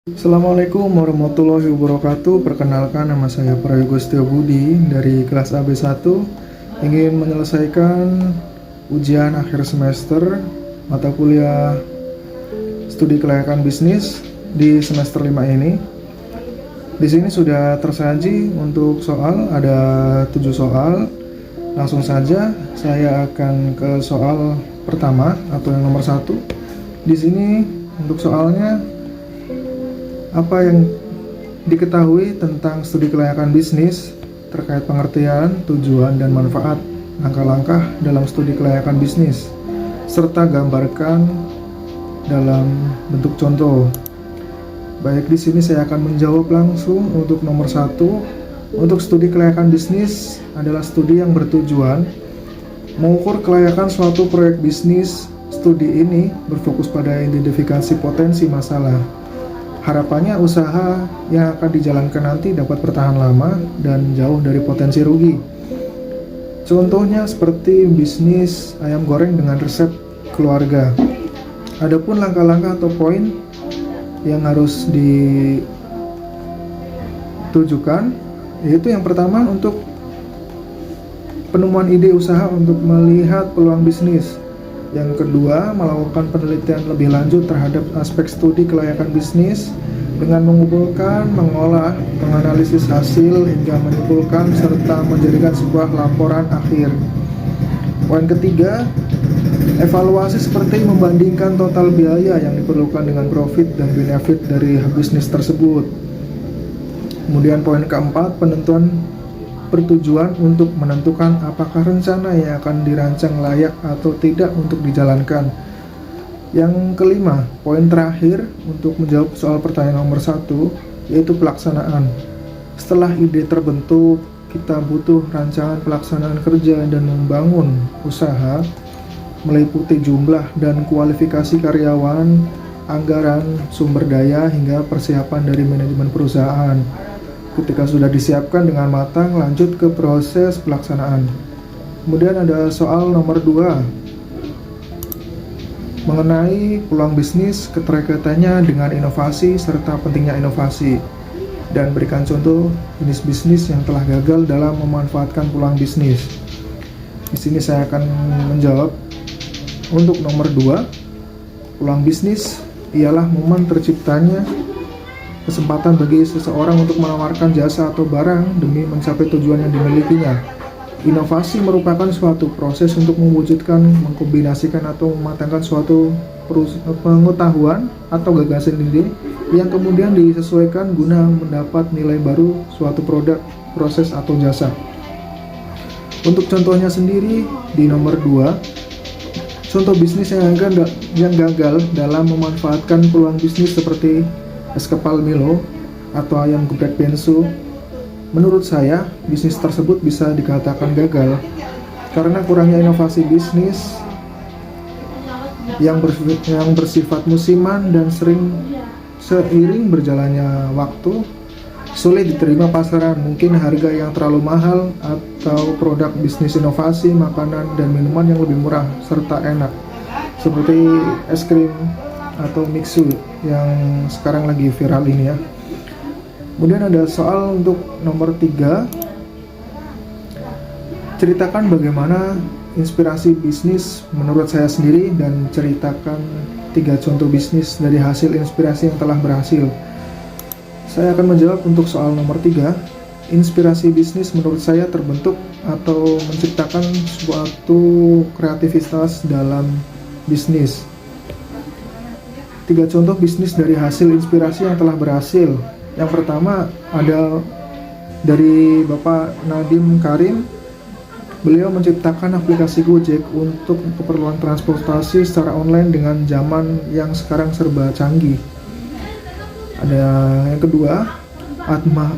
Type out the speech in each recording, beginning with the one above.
Assalamualaikum warahmatullahi wabarakatuh. Perkenalkan, nama saya Prayogo Setio Budi dari kelas AB1, ingin menyelesaikan ujian akhir semester mata kuliah studi kelayakan bisnis di semester 5 ini. Di sini sudah tersaji untuk soal, ada 7 soal. Langsung saja saya akan ke soal pertama atau yang nomor 1. Di sini untuk soalnya, apa yang diketahui tentang studi kelayakan bisnis terkait pengertian, tujuan, dan manfaat langkah-langkah dalam studi kelayakan bisnis, serta gambarkan dalam bentuk contoh. Baik, di sini saya akan menjawab langsung untuk nomor 1. Untuk studi kelayakan bisnis adalah studi yang bertujuan mengukur kelayakan suatu proyek bisnis. Studi ini berfokus pada identifikasi potensi masalah. Harapannya usaha yang akan dijalankan nanti dapat bertahan lama dan jauh dari potensi rugi. Contohnya seperti bisnis ayam goreng dengan resep keluarga. Adapun langkah-langkah atau poin yang harus ditujukan, yaitu yang pertama untuk penemuan ide usaha untuk melihat peluang bisnis. Yang kedua, melakukan penelitian lebih lanjut terhadap aspek studi kelayakan bisnis dengan mengumpulkan, mengolah, menganalisis hasil hingga menyimpulkan serta menjadikan sebuah laporan akhir. Poin ketiga, evaluasi seperti membandingkan total biaya yang diperlukan dengan profit dan benefit dari bisnis tersebut. Kemudian poin keempat, penentuan bertujuan untuk menentukan apakah rencana yang akan dirancang layak atau tidak untuk dijalankan. Yang kelima, poin terakhir untuk menjawab soal pertanyaan nomor 1, yaitu pelaksanaan. Setelah ide terbentuk, kita butuh rancangan pelaksanaan kerja dan membangun usaha, meliputi jumlah dan kualifikasi karyawan, anggaran, sumber daya, hingga persiapan dari manajemen perusahaan. Ketika sudah disiapkan dengan matang, lanjut ke proses pelaksanaan. Kemudian ada soal nomor 2 mengenai peluang bisnis, keterkaitannya dengan inovasi serta pentingnya inovasi, dan berikan contoh jenis bisnis yang telah gagal dalam memanfaatkan peluang bisnis. Di sini saya akan menjawab untuk nomor 2, peluang bisnis ialah momen terciptanya kesempatan bagi seseorang untuk menawarkan jasa atau barang demi mencapai tujuan yang dimilikinya. Inovasi merupakan suatu proses untuk mewujudkan, mengkombinasikan, atau mematangkan suatu pengetahuan atau gagasan ide yang kemudian disesuaikan guna mendapat nilai baru suatu produk, proses, atau jasa. Untuk contohnya sendiri di nomor 2, contoh bisnis yang gagal dalam memanfaatkan peluang bisnis seperti es kepal Milo atau ayam geprek bensu. Menurut saya, bisnis tersebut bisa dikatakan gagal karena kurangnya inovasi bisnis yang bersifat musiman dan seiring berjalannya waktu sulit diterima pasaran. Mungkin harga yang terlalu mahal atau produk bisnis inovasi makanan dan minuman yang lebih murah serta enak, seperti es krim atau mixu yang sekarang lagi viral ini ya. Kemudian ada soal untuk nomor 3, ceritakan bagaimana inspirasi bisnis menurut saya sendiri dan ceritakan 3 contoh bisnis dari hasil inspirasi yang telah berhasil. Saya akan menjawab untuk soal nomor 3. Inspirasi bisnis menurut saya terbentuk atau menciptakan suatu kreativitas dalam bisnis. 3 contoh bisnis dari hasil inspirasi yang telah berhasil. Yang pertama ada dari Bapak Nadiem Karim. Beliau menciptakan aplikasi Gojek untuk keperluan transportasi secara online dengan zaman yang sekarang serba canggih. Ada yang kedua,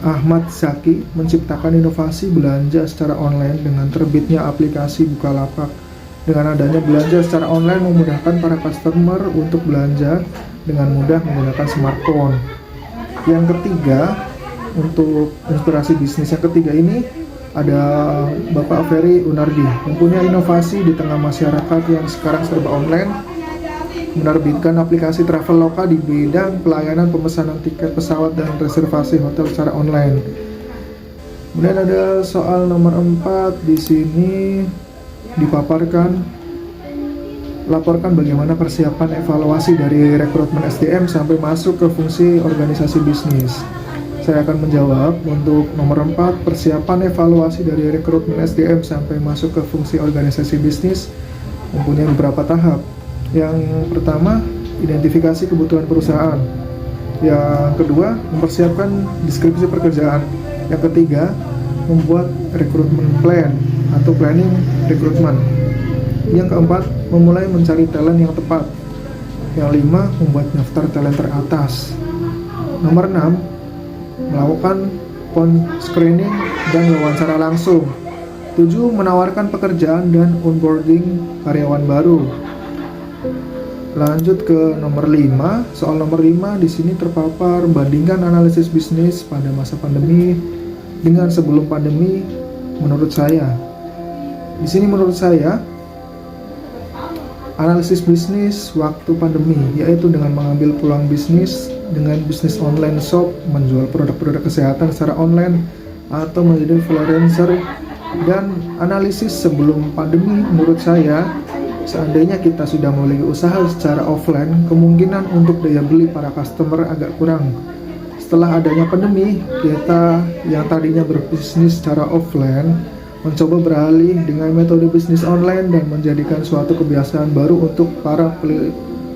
Ahmad Zaki menciptakan inovasi belanja secara online dengan terbitnya aplikasi Bukalapak. Dengan adanya belanja secara online memudahkan para customer untuk belanja dengan mudah menggunakan smartphone. Yang ketiga, untuk inspirasi bisnis yang ketiga ini ada Bapak Ferry Unardi, mempunyai inovasi di tengah masyarakat yang sekarang serba online. menerbitkan aplikasi Traveloka di bidang pelayanan pemesanan tiket pesawat dan reservasi hotel secara online. Kemudian ada soal nomor 4 di sini dipaparkan, laporkan bagaimana persiapan evaluasi dari rekrutmen SDM sampai masuk ke fungsi organisasi bisnis. Saya akan menjawab untuk nomor 4, persiapan evaluasi dari rekrutmen SDM sampai masuk ke fungsi organisasi bisnis mempunyai beberapa tahap. Yang pertama, identifikasi kebutuhan perusahaan. Yang kedua, mempersiapkan deskripsi pekerjaan. Yang ketiga, membuat rekrutmen plan atau planning rekrutmen. Yang keempat, memulai mencari talent yang tepat. Yang lima, membuat daftar talent teratas. Nomor 6, melakukan phone screening dan wawancara langsung. 7, menawarkan pekerjaan dan onboarding karyawan baru. Lanjut ke nomor 5. Soal nomor 5 di sini terpapar bandingkan analisis bisnis pada masa pandemi dengan sebelum pandemi menurut saya. Di sini menurut saya analisis bisnis waktu pandemi yaitu dengan mengambil peluang bisnis dengan bisnis online shop, menjual produk-produk kesehatan secara online atau menjadi influencer, dan analisis sebelum pandemi menurut saya seandainya kita sudah memiliki usaha secara offline, kemungkinan untuk daya beli para customer agak kurang. Setelah adanya pandemi, kita yang tadinya berbisnis secara offline mencoba beralih dengan metode bisnis online dan menjadikan suatu kebiasaan baru untuk para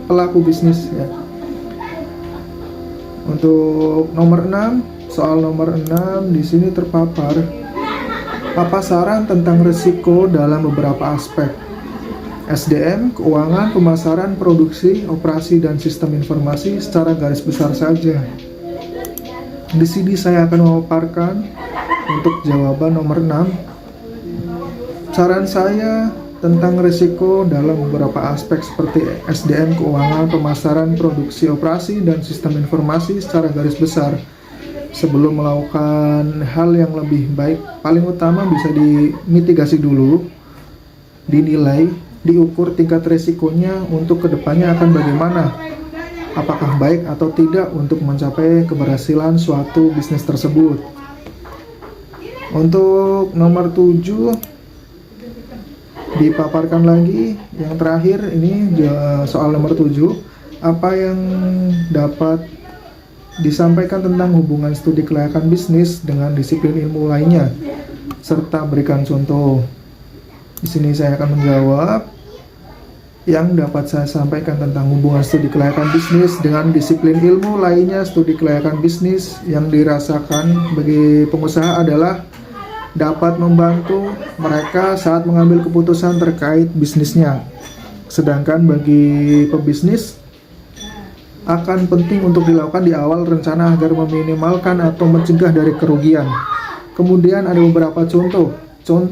pelaku bisnis ya. Untuk nomor 6, soal nomor 6 di sini terpapar paparan tentang risiko dalam beberapa aspek. SDM, keuangan, pemasaran, produksi, operasi, dan sistem informasi secara garis besar saja. Di sini saya akan memaparkan untuk jawaban nomor 6. Saran saya tentang risiko dalam beberapa aspek seperti SDM, keuangan, pemasaran, produksi, operasi, dan sistem informasi secara garis besar. Sebelum melakukan hal yang lebih baik, paling utama bisa dimitigasi dulu, dinilai, diukur tingkat risikonya untuk kedepannya akan bagaimana, apakah baik atau tidak untuk mencapai keberhasilan suatu bisnis tersebut. Untuk nomor 7 dipaparkan lagi, yang terakhir ini soal nomor 7, apa yang dapat disampaikan tentang hubungan studi kelayakan bisnis dengan disiplin ilmu lainnya serta berikan contoh. Di sini saya akan menjawab, yang dapat saya sampaikan tentang hubungan studi kelayakan bisnis dengan disiplin ilmu lainnya studi kelayakan bisnis yang dirasakan bagi pengusaha adalah dapat membantu mereka saat mengambil keputusan terkait bisnisnya. Sedangkan bagi pebisnis akan penting untuk dilakukan di awal rencana agar meminimalkan atau mencegah dari kerugian. Kemudian ada beberapa contoh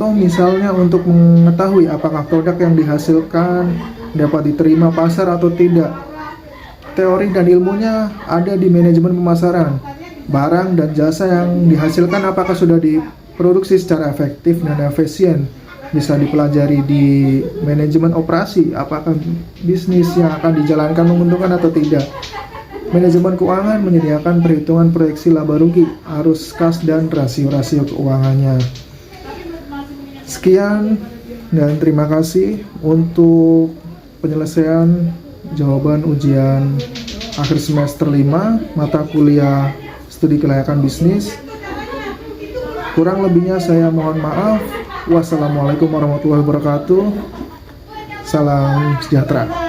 misalnya untuk mengetahui apakah produk yang dihasilkan dapat diterima pasar atau tidak. Teori dan ilmunya ada di manajemen pemasaran. Barang dan jasa yang dihasilkan apakah sudah diproduksi secara efektif dan efisien, bisa dipelajari di manajemen operasi, apakah bisnis yang akan dijalankan menguntungkan atau tidak. Manajemen keuangan menyediakan perhitungan proyeksi laba rugi, arus kas, dan rasio-rasio keuangannya. Sekian dan terima kasih untuk penyelesaian jawaban ujian akhir semester 5 mata kuliah studi kelayakan bisnis. Kurang lebihnya saya mohon maaf. Wassalamualaikum warahmatullahi wabarakatuh. Salam sejahtera.